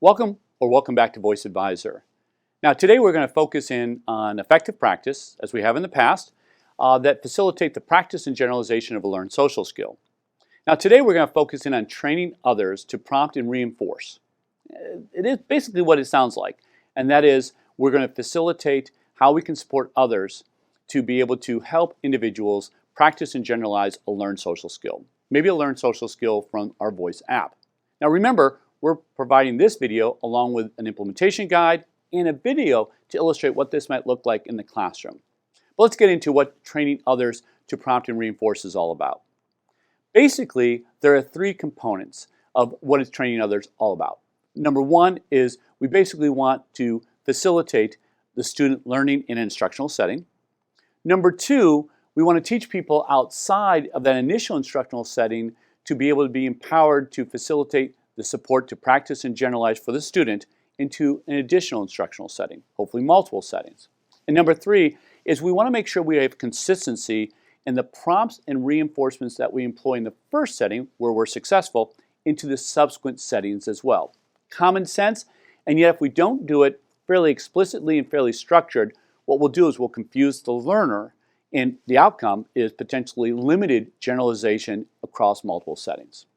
Welcome back to Voice Advisor. Now today we're going to focus in on effective practice, as we have in the past, that facilitate the practice and generalization of a learned social skill. Now today we're going to focus in on training others to prompt and reinforce. It is basically what it sounds like, and that is we're going to facilitate how we can support others to be able to help individuals practice and generalize a learned social skill. Maybe a learned social skill from our Voice app. Now remember, we're providing this video along with an implementation guide and a video to illustrate what this might look like in the classroom. But let's get into what training others to prompt and reinforce is all about. Basically, there are three components of what is training others all about. Number one is we basically want to facilitate the student learning in an instructional setting. Number two, we want to teach people outside of that initial instructional setting to be able to be empowered to facilitate the support to practice and generalize for the student into an additional instructional setting, hopefully multiple settings. And number three is we want to make sure we have consistency in the prompts and reinforcements that we employ in the first setting, where we're successful, into the subsequent settings as well. Common sense, and yet if we don't do it fairly explicitly and fairly structured, what we'll do is we'll confuse the learner, and the outcome is potentially limited generalization across multiple settings.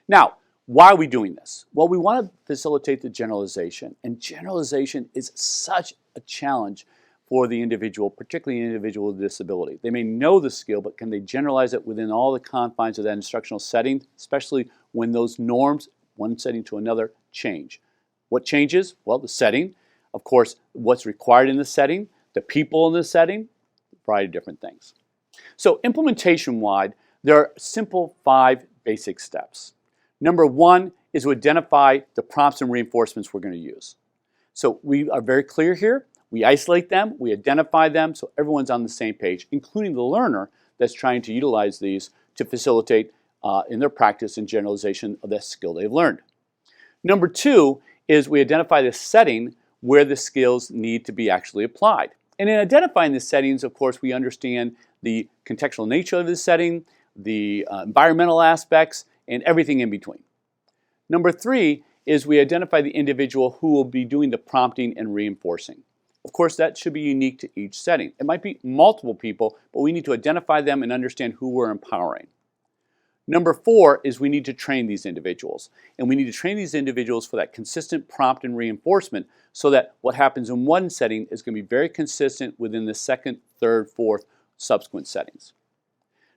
Now, why are we doing this? Well, we want to facilitate the generalization, and generalization is such a challenge for the individual, particularly an individual with a disability. They may know the skill, but can they generalize it within all the confines of that instructional setting, especially when those norms, one setting to another, change. What changes? Well, the setting, of course, what's required in the setting, the people in the setting, a variety of different things. So implementation-wide, there are simple 5 basic steps. Number one is to identify the prompts and reinforcements we're going to use. So we are very clear here. We isolate them, we identify them, so everyone's on the same page, including the learner that's trying to utilize these to facilitate in their practice and generalization of the skill they've learned. Number two is we identify the setting where the skills need to be actually applied. And in identifying the settings, of course, we understand the contextual nature of the setting, the environmental aspects, and everything in between. Number three is we identify the individual who will be doing the prompting and reinforcing. Of course, that should be unique to each setting. It might be multiple people, but we need to identify them and understand who we're empowering. Number four is we need to train these individuals. And we need to train these individuals for that consistent prompt and reinforcement so that what happens in one setting is going to be very consistent within the second, third, fourth subsequent settings.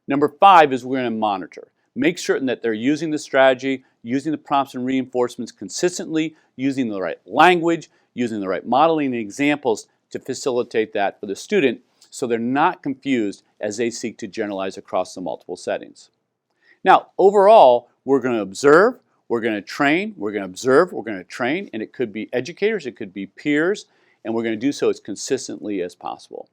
Number five is we're going to monitor. Make certain that they're using the strategy, using the prompts and reinforcements consistently, using the right language, using the right modeling and examples to facilitate that for the student so they're not confused as they seek to generalize across the multiple settings. Now, overall, we're going to observe, we're going to train, we're going to observe, we're going to train, and it could be educators, it could be peers, and we're going to do so as consistently as possible.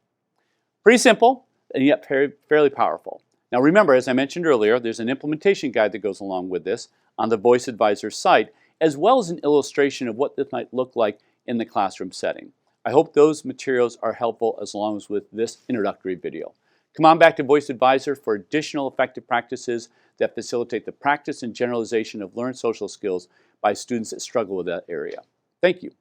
Pretty simple, and yet fairly powerful. Now remember, as I mentioned earlier, there's an implementation guide that goes along with this on the Voice Advisor site, as well as an illustration of what this might look like in the classroom setting. I hope those materials are helpful as long as with this introductory video. Come on back to Voice Advisor for additional effective practices that facilitate the practice and generalization of learned social skills by students that struggle with that area. Thank you.